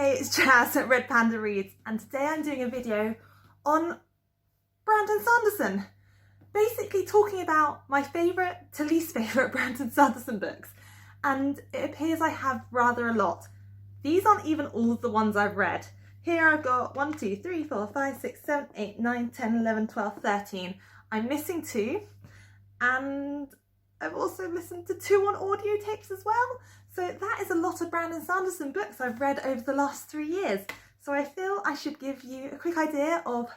Hey, it's Jazz at Red Panda Reads, and today I'm doing a video on Brandon Sanderson. Basically talking about my favourite to least favourite Brandon Sanderson books, and it appears I have rather a lot. These aren't even all of the ones I've read. Here I've got 1, 2, 3, 4, 5, 6, 7, 8, 9, 10, 11, 12, 13. I'm missing 2, and I've also listened to 2 on audio tapes as well. So that is a lot of Brandon Sanderson books I've read over the last 3 years. So I feel I should give you a quick idea of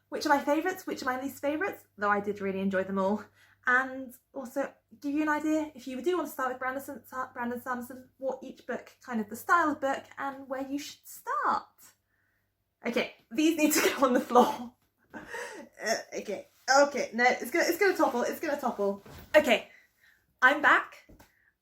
which are my favourites, which are my least favourites, though I did really enjoy them all. And also give you an idea, if you do want to start with Brandon Sanderson, what each book, kind of the style of book, and where you should start. Okay, these need to go on the floor. Okay, no, it's gonna topple. Okay, I'm back.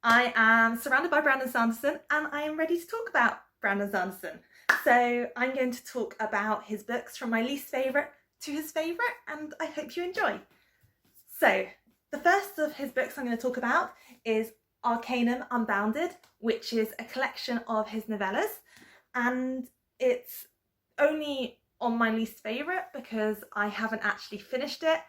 I am surrounded by Brandon Sanderson and I am ready to talk about Brandon Sanderson. So I'm going to talk about his books from my least favourite to his favourite, and I hope you enjoy. So the first of his books I'm going to talk about is Arcanum Unbounded, which is a collection of his novellas, and it's only on my least favourite because I haven't actually finished it,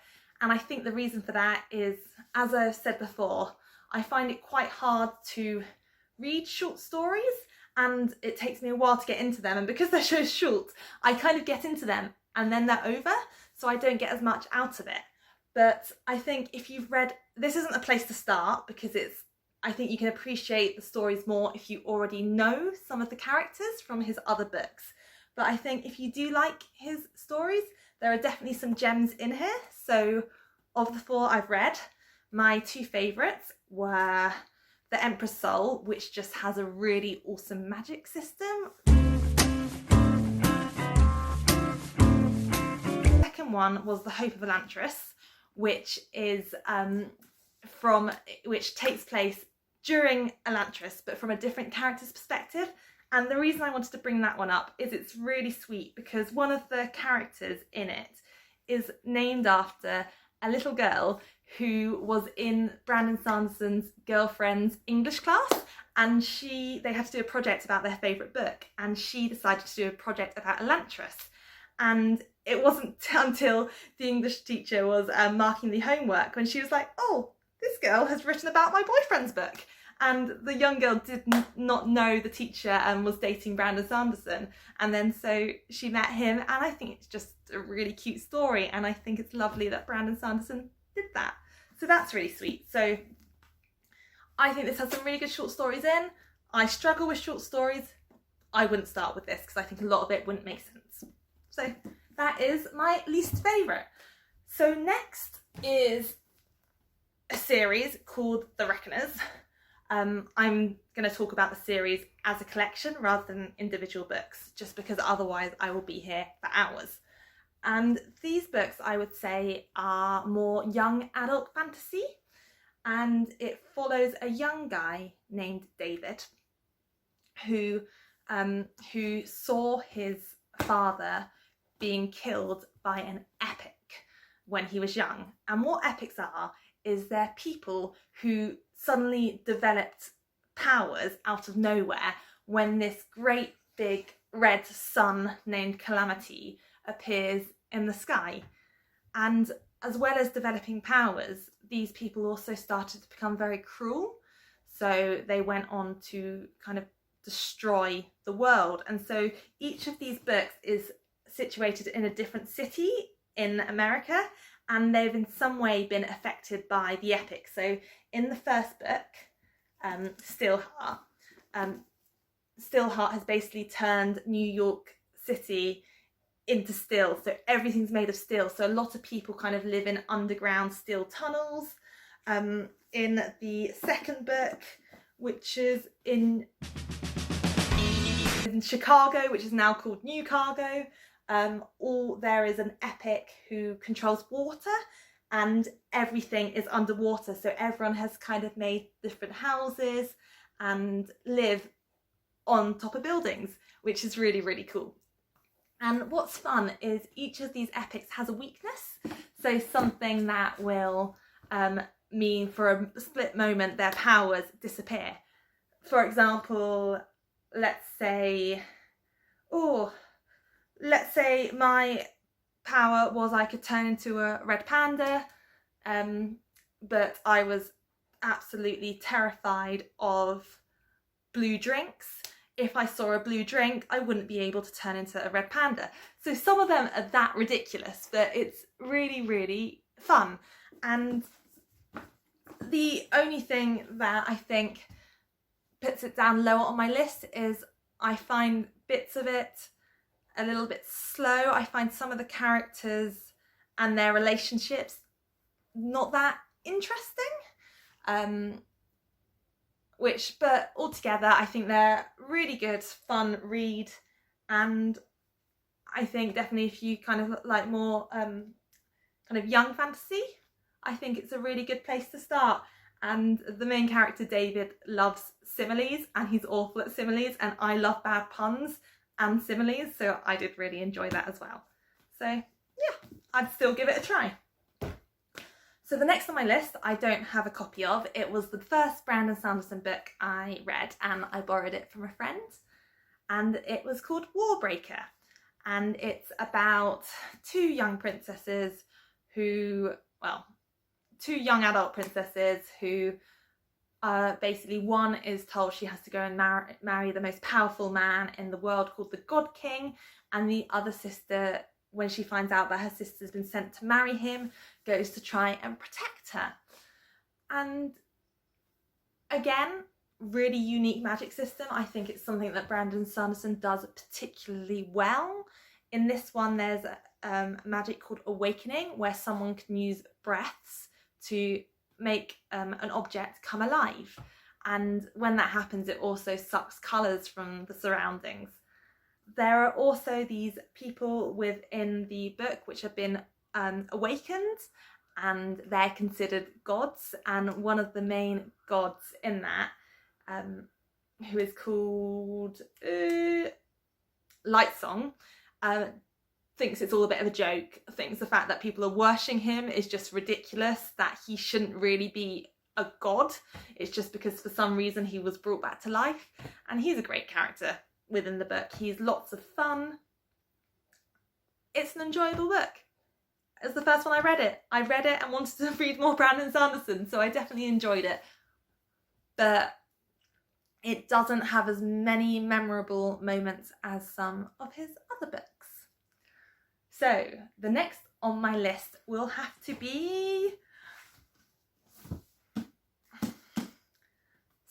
and I think the reason for that is, as I've said before, I find it quite hard to read short stories and it takes me a while to get into them, and because they're so short I kind of get into them and then they're over, so I don't get as much out of it. But I think if you've read, this isn't a place to start because I think you can appreciate the stories more if you already know some of the characters from his other books. But I think if you do like his stories, there are definitely some gems in here. So of the 4 I've read, my 2 favourites were The Emperor's Soul, which just has a really awesome magic system. The second one was The Hope of Elantris, which is which takes place during Elantris, but from a different character's perspective. And the reason I wanted to bring that one up is it's really sweet because one of the characters in it is named after a little girl who was in Brandon Sanderson's girlfriend's English class, and they had to do a project about their favourite book, and she decided to do a project about Elantris. And it wasn't until the English teacher was marking the homework when she was like, oh, this girl has written about my boyfriend's book. And the young girl did not know the teacher was dating Brandon Sanderson, and then so she met him, and I think it's just a really cute story, and I think it's lovely that Brandon Sanderson did that. So that's really sweet. So I think this has some really good short stories in. I struggle with short stories. I wouldn't start with this because I think a lot of it wouldn't make sense. So that is my least favourite. So next is a series called The Reckoners. I'm going to talk about the series as a collection rather than individual books, just because otherwise I will be here for hours. And these books, I would say, are more young adult fantasy, and it follows a young guy named David who saw his father being killed by an epic when he was young. And what epics are is they're people who suddenly developed powers out of nowhere when this great big red sun named Calamity appears in the sky. And as well as developing powers, these people also started to become very cruel. So they went on to kind of destroy the world. And so each of these books is situated in a different city in America, and they've in some way been affected by the epic. So in the first book, Steelheart has basically turned New York City into steel, so everything's made of steel, so a lot of people kind of live in underground steel tunnels. In the second book, which is in Chicago, which is now called New Cargo, there is an epic who controls water, and everything is underwater, so everyone has kind of made different houses and live on top of buildings, which is really, really cool. And what's fun is each of these epics has a weakness, so something that will mean for a split moment their powers disappear. For example, let's say let's say my power was I could turn into a red panda, but I was absolutely terrified of blue drinks. If I saw a blue drink, I wouldn't be able to turn into a red panda. So some of them are that ridiculous, but it's really, really fun. And the only thing that I think puts it down lower on my list is I find bits of it a little bit slow. I find some of the characters and their relationships not that interesting. But altogether, I think they're really good, fun read, and I think definitely if you kind of like more kind of young fantasy, I think it's a really good place to start. And the main character, David, loves similes, and he's awful at similes, and I love bad puns and similes, so I did really enjoy that as well. So yeah, I'd still give it a try. So the next on my list, I don't have a copy of. It was the first Brandon Sanderson book I read, and I borrowed it from a friend, and it was called Warbreaker, and it's about two young adult princesses who basically, one is told she has to go and marry the most powerful man in the world called the God King, and the other sister, when she finds out that her sister's been sent to marry him, goes to try and protect her. And again, really unique magic system. I think it's something that Brandon Sanderson does particularly well. In this one, there's a magic called Awakening, where someone can use breaths to make an object come alive. And when that happens, it also sucks colours from the surroundings. There are also these people within the book which have been awakened, and they're considered gods, and one of the main gods in that, who is called Lightsong, thinks it's all a bit of a joke, thinks the fact that people are worshipping him is just ridiculous, that he shouldn't really be a god. It's just because for some reason he was brought back to life, and he's a great character within the book. He's lots of fun. It's an enjoyable book. It was the first one I read it and wanted to read more Brandon Sanderson, so I definitely enjoyed it. But it doesn't have as many memorable moments as some of his other books. So the next on my list will have to be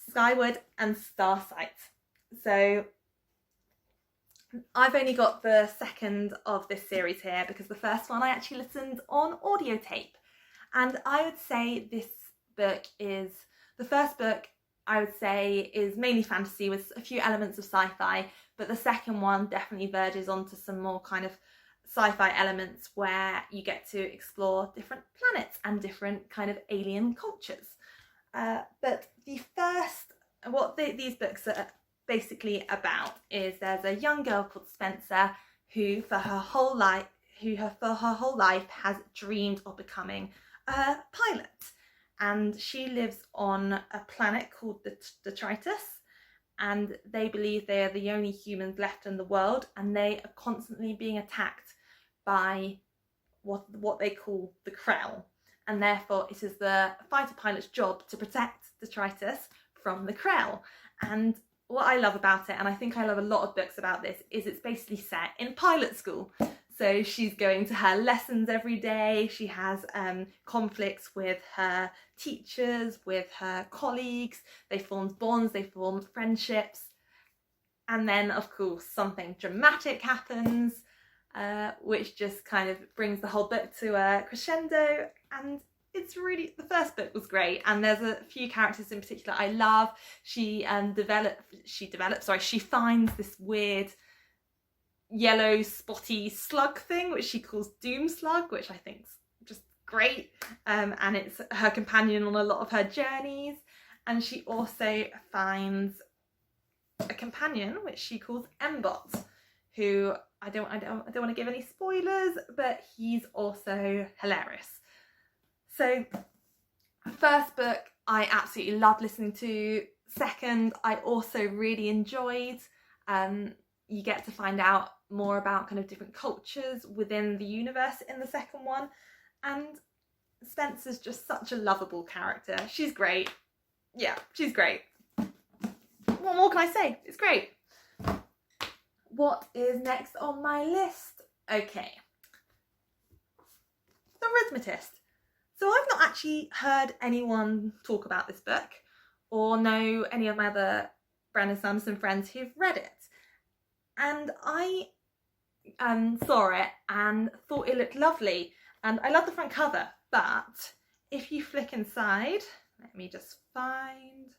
Skyward and Starsight. So I've only got the second of this series here because the first one I actually listened on audio tape. And I would say this book is, the first book I would say is mainly fantasy with a few elements of sci-fi, but the second one definitely verges onto some more kind of sci-fi elements where you get to explore different planets and different kind of alien cultures. But the first, these books are basically about is there's a young girl called Spencer who for her whole life has dreamed of becoming a pilot, and she lives on a planet called the Detritus, and they believe they are the only humans left in the world, and they are constantly being attacked by what they call the Krell, and therefore it is the fighter pilot's job to protect Detritus from the Krell. And what I love about it, and I think I love a lot of books about this, is it's basically set in pilot school. So she's going to her lessons every day, she has conflicts with her teachers, with her colleagues, they form bonds, they form friendships, and then of course something dramatic happens, which just kind of brings the whole book to a crescendo. And it's really, the first book was great, and there's a few characters in particular I love. She finds this weird yellow spotty slug thing which she calls Doom Slug, which I think's just great, and it's her companion on a lot of her journeys. And she also finds a companion which she calls Mbot, who I don't want to give any spoilers, but he's also hilarious. So first book I absolutely loved listening to. Second, I also really enjoyed. you get to find out more about kind of different cultures within the universe in the second one. And Spencer's just such a lovable character. She's great. Yeah, she's great. What more can I say? It's great. What is next on my list? Okay. The Arithmetist. So I've not actually heard anyone talk about this book or know any of my other Brandon Sanderson friends who've read it. And I saw it and thought it looked lovely. And I love the front cover, but if you flick inside, let me just find...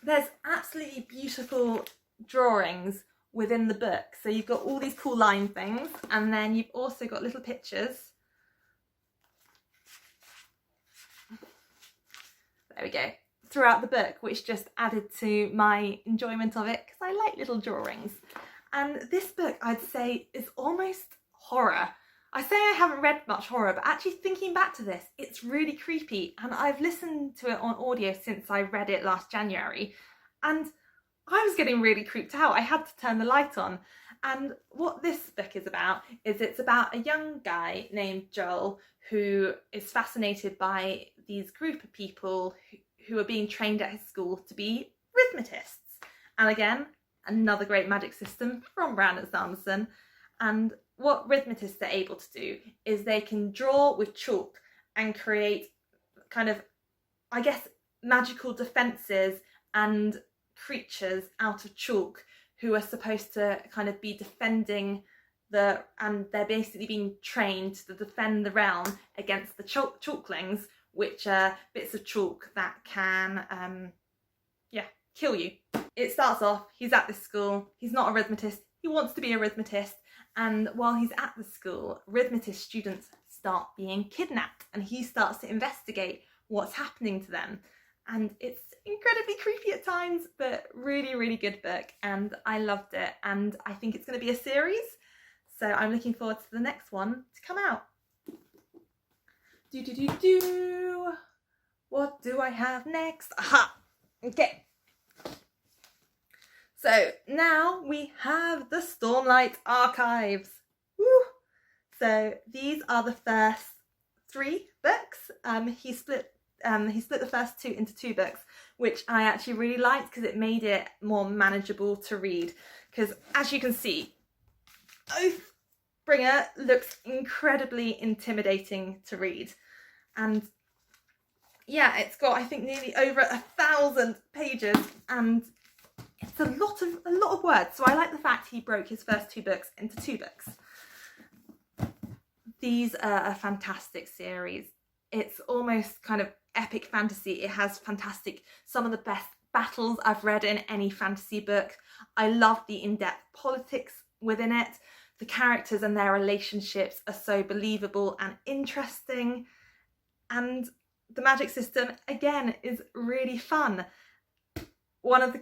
There's absolutely beautiful drawings within the book. So you've got all these cool line things, and then you've also got little pictures. There we go. Throughout the book, which just added to my enjoyment of it because I like little drawings. And this book, I'd say, is almost horror. I say I haven't read much horror, but actually thinking back to this, it's really creepy. And I've listened to it on audio since I read it last January. And I was getting really creeped out. I had to turn the light on. And what this book is about is it's about a young guy named Joel who is fascinated by these group of people who are being trained at his school to be Arithmetists. And again, another great magic system from Brandon Sanderson. And what Arithmetists are able to do is they can draw with chalk and create kind of, I guess, magical defences and creatures out of chalk who are supposed to kind of be defending and they're basically being trained to defend the realm against the chalklings, which are bits of chalk that can, kill you. It starts off, he's at this school, he's not a Arithmetist, he wants to be a Arithmetist, and while he's at the school, Arithmetist students start being kidnapped, and he starts to investigate what's happening to them. And it's incredibly creepy at times, but really, really good book, and I loved it, and I think it's going to be a series, so I'm looking forward to the next one to come out. What do I have next? Aha! Okay. So now we have the Stormlight Archives. Woo! So these are the first 3 books. He split the first 2 into 2 books, which I actually really liked because it made it more manageable to read. Because as you can see, Oathbringer looks incredibly intimidating to read. And yeah, it's got, I think, nearly over 1,000 pages, and it's a lot of words. So I like the fact he broke his first 2 books into 2 books. These are a fantastic series. It's almost kind of epic fantasy. It has some of the best battles I've read in any fantasy book. I love the in-depth politics within it. The characters and their relationships are so believable and interesting. And the magic system, again, is really fun. One of the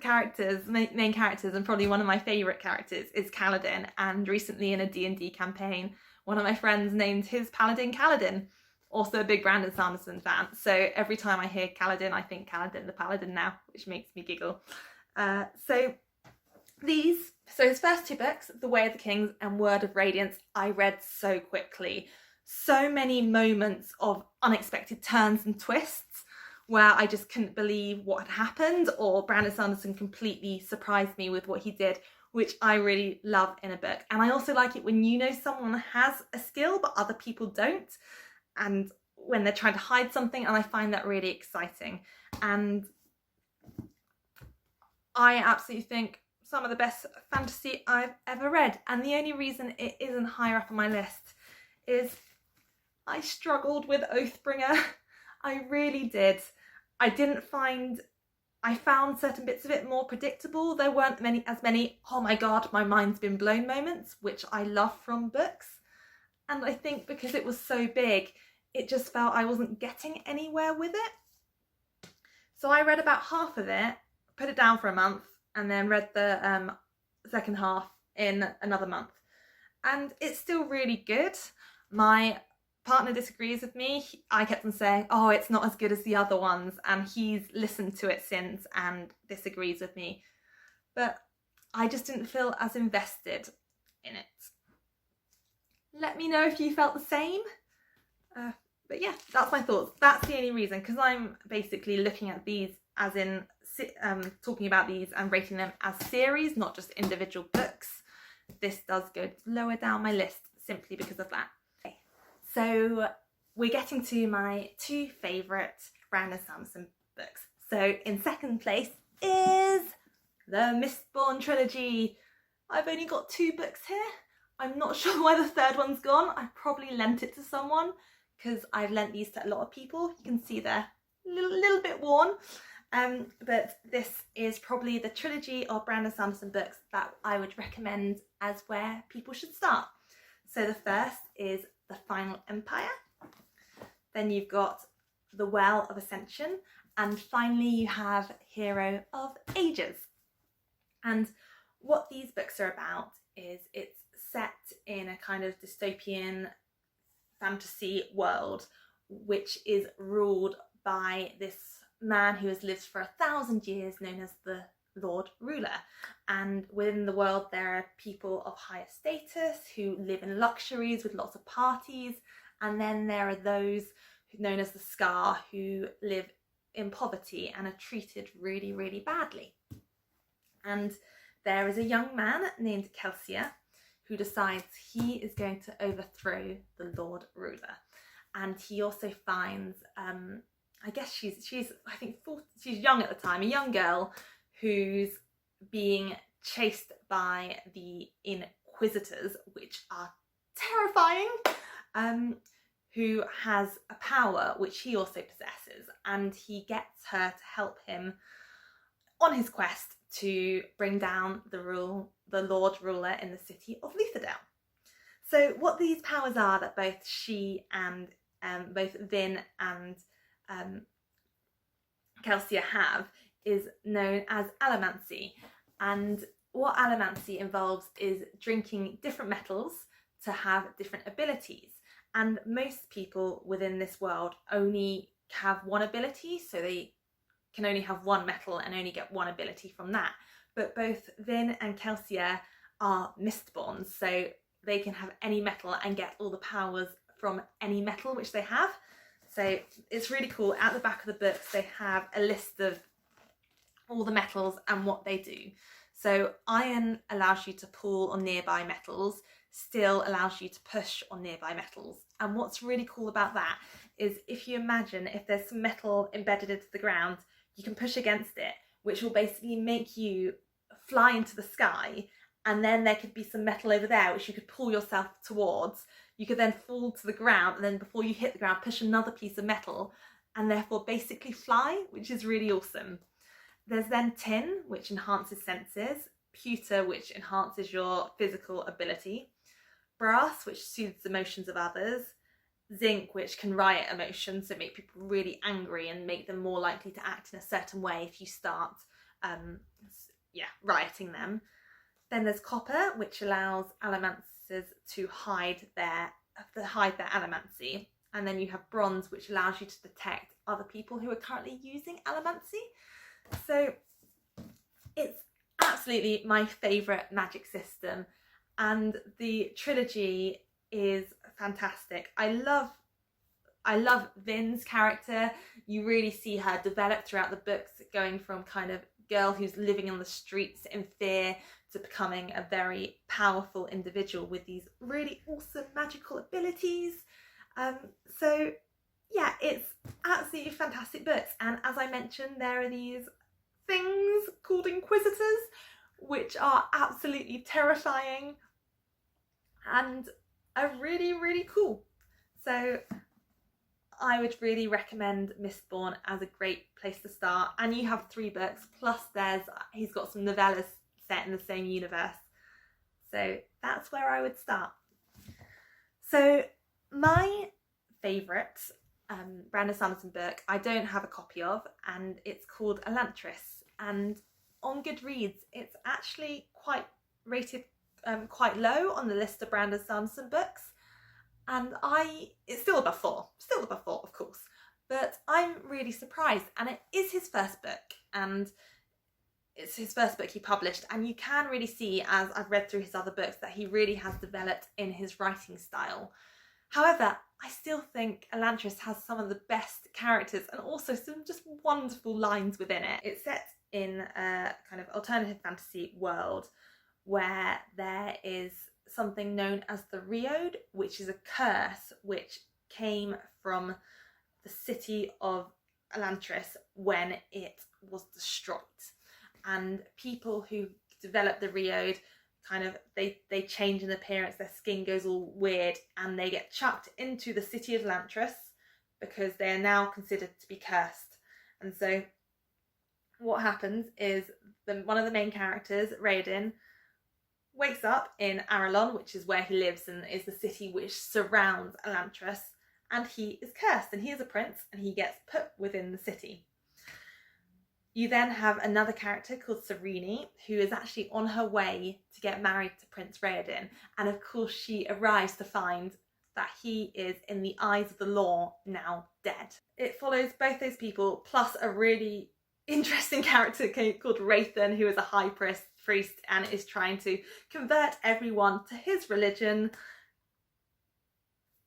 main characters, and probably one of my favourite characters, is Kaladin. And recently in a D&D campaign, one of my friends named his paladin Kaladin. Also a big Brandon Sanderson fan. So every time I hear Kaladin, I think Kaladin the Paladin now, which makes me giggle. So his first 2 books, The Way of the Kings and Word of Radiance, I read so quickly. So many moments of unexpected turns and twists where I just couldn't believe what had happened, or Brandon Sanderson completely surprised me with what he did, which I really love in a book. And I also like it when you know someone has a skill but other people don't, and when they're trying to hide something, and I find that really exciting. And I absolutely think some of the best fantasy I've ever read, and the only reason it isn't higher up on my list is I struggled with Oathbringer. I really did. I found certain bits of it more predictable. There weren't as many, oh my god, my mind's been blown moments, which I love from books. And I think because it was so big, it just felt I wasn't getting anywhere with it. So I read about half of it, put it down for a month, and then read the second half in another month. And it's still really good. My partner disagrees with me. I kept on saying, oh, it's not as good as the other ones, and he's listened to it since and disagrees with me. But I just didn't feel as invested in it. Let me know if you felt the same. But yeah, that's my thoughts. That's the only reason, because I'm basically looking at these as in talking about these and rating them as series, not just individual books. This does go lower down my list simply because of that. Okay. So we're getting to my two favourite Brandon Sanderson books. So in second place is the Mistborn Trilogy. I've only got 2 books here. I'm not sure where the third one's gone. I probably lent it to someone because I've lent these to a lot of people. You can see they're a little bit worn. But this is probably the trilogy of Brandon Sanderson books that I would recommend as where people should start. So the first is The Final Empire. Then you've got The Well of Ascension. And finally you have Hero of Ages. And what these books are about is it's set in a kind of dystopian fantasy world which is ruled by this man who has lived for 1,000 years, known as the Lord Ruler. And within the world there are people of higher status who live in luxuries with lots of parties, and then there are those known as the Scar who live in poverty and are treated really, really badly. And there is a young man named Kelsier who decides he is going to overthrow the Lord Ruler. And he also finds, I guess she's I think 40, she's young at the time, a young girl who's being chased by the Inquisitors, which are terrifying, who has a power which he also possesses, and he gets her to help him on his quest to bring down the Lord Ruler in the city of Lutherdale. So what these powers are that both she and both Vin and Kelsier have is known as allomancy. And what allomancy involves is drinking different metals to have different abilities. And most people within this world only have one ability, so they can only have one metal and only get one ability from that. But both Vin and Kelsier are Mistborns, so they can have any metal and get all the powers from any metal which they have. So it's really cool. At the back of the books they have a list of all the metals and what they do. So iron allows you to pull on nearby metals, steel allows you to push on nearby metals. And what's really cool about that is if you imagine if there's some metal embedded into the ground, you can push against it, which will basically make you fly into the sky, and then there could be some metal over there which you could pull yourself towards. You could then fall to the ground, and then before you hit the ground push another piece of metal and therefore basically fly, which is really awesome. There's then tin, which enhances senses, pewter, which enhances your physical ability, brass, which soothes the emotions of others, zinc, which can riot emotions, so make people really angry and make them more likely to act in a certain way if you start rioting them. Then there's copper, which allows allomancers to hide their allomancy. And then you have bronze, which allows you to detect other people who are currently using allomancy. So it's absolutely my favourite magic system, and the trilogy is fantastic. I love Vin's character. You really see her develop throughout the books, going from kind of girl who's living on the streets in fear to becoming a very powerful individual with these really awesome magical abilities. So yeah, it's absolutely fantastic books. And as I mentioned, there are these things called Inquisitors, which are absolutely terrifying and are really, really cool. So I would really recommend Mistborn as a great place to start. And you have 3 books, plus he's got some novellas set in the same universe. So that's where I would start. So my favourite Brandon Sanderson book I don't have a copy of, and it's called Elantris. And on Goodreads it's actually rated quite low on the list of Brandon Sanderson books. And it's still above 4, of course, but I'm really surprised. And it is his first book, and it's his first book he published, and you can really see, as I've read through his other books, that he really has developed in his writing style. However, I still think Elantris has some of the best characters and also some just wonderful lines within it. It's set in a kind of alternative fantasy world where there is something known as the Reod, which is a curse which came from the city of Elantris when it was destroyed. And people who develop the Reod kind of, they change in appearance, their skin goes all weird, and they get chucked into the city of Elantris because they are now considered to be cursed. And so what happens is one of the main characters, Bradon, wakes up in Aralon, which is where he lives and is the city which surrounds Elantris, and he is cursed, and he is a prince, and he gets put within the city. You then have another character called Serene, who is actually on her way to get married to Prince Raoden, and of course she arrives to find that he is, in the eyes of the law, now dead. It follows both those people, plus a really interesting character called Rathan, who is a high priest and is trying to convert everyone to his religion.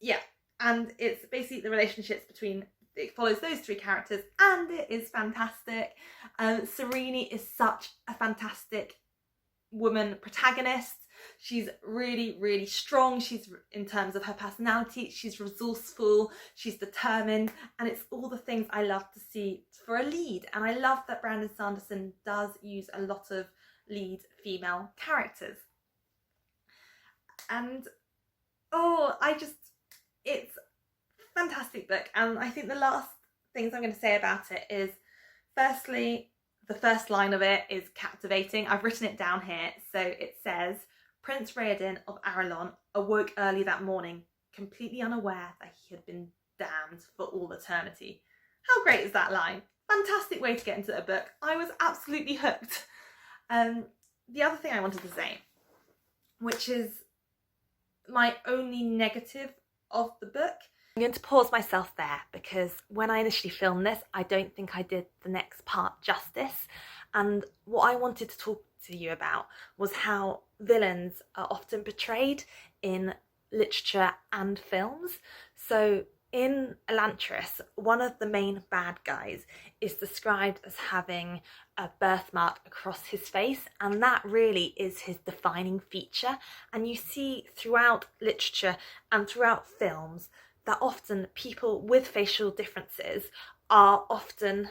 Yeah, and it's basically the relationships between, it follows those three characters, and it is fantastic. Serene is such a fantastic woman protagonist. She's really, really strong. She's, in terms of her personality, she's resourceful, she's determined, and it's all the things I love to see for a lead. And I love that Brandon Sanderson does use a lot of lead female characters. And it's a fantastic book. And I think the last things I'm going to say about it is, firstly, the first line of it is captivating. I've written it down here. So it says, Prince Raoden of Aralon awoke early that morning, completely unaware that he had been damned for all eternity. How great is that line? Fantastic way to get into a book. I was absolutely hooked. The other thing I wanted to say, which is my only negative of the book, I'm going to pause myself there because when I initially filmed this, I don't think I did the next part justice. And what I wanted to talk to you about was how villains are often portrayed in literature and films. So in Elantris, one of the main bad guys is described as having a birthmark across his face, and that really is his defining feature. And you see throughout literature and throughout films that often people with facial differences are often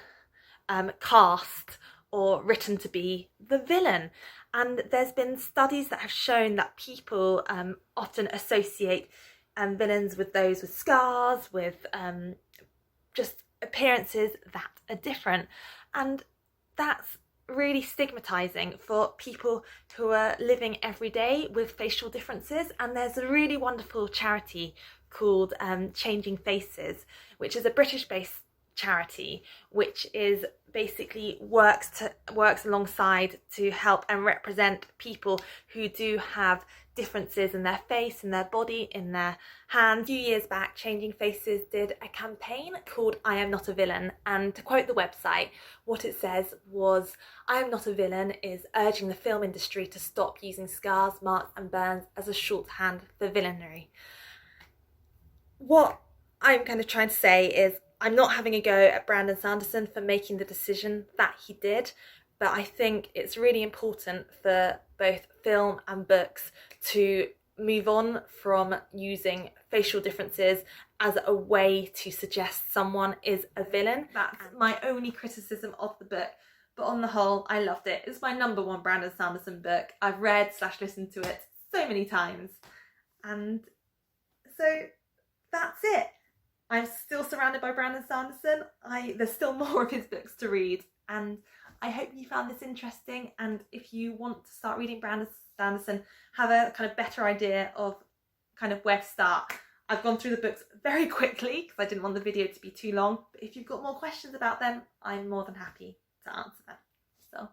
cast or written to be the villain. And there's been studies that have shown that people often associate villains with those with scars, with just appearances that are different. And that's really stigmatizing for people who are living every day with facial differences. And there's a really wonderful charity called Changing Faces, which is a British-based charity which is basically works alongside to help and represent people who do have differences in their face, in their body, in their hands. A few years back, Changing Faces did a campaign called I Am Not a Villain, and to quote the website, what it says was, I am not a villain is urging the film industry to stop using scars, marks and burns as a shorthand for villainy. What I'm kind of trying to say is, I'm not having a go at Brandon Sanderson for making the decision that he did, but I think it's really important for both film and books to move on from using facial differences as a way to suggest someone is a villain. That's my only criticism of the book, but on the whole, I loved it. It's my #1 Brandon Sanderson book. I've read/listened to it so many times, and so that's it. I'm still surrounded by Brandon Sanderson. There's still more of his books to read, and I hope you found this interesting. And if you want to start reading Brandon Sanderson, have a kind of better idea of kind of where to start. I've gone through the books very quickly because I didn't want the video to be too long, but if you've got more questions about them, I'm more than happy to answer them. So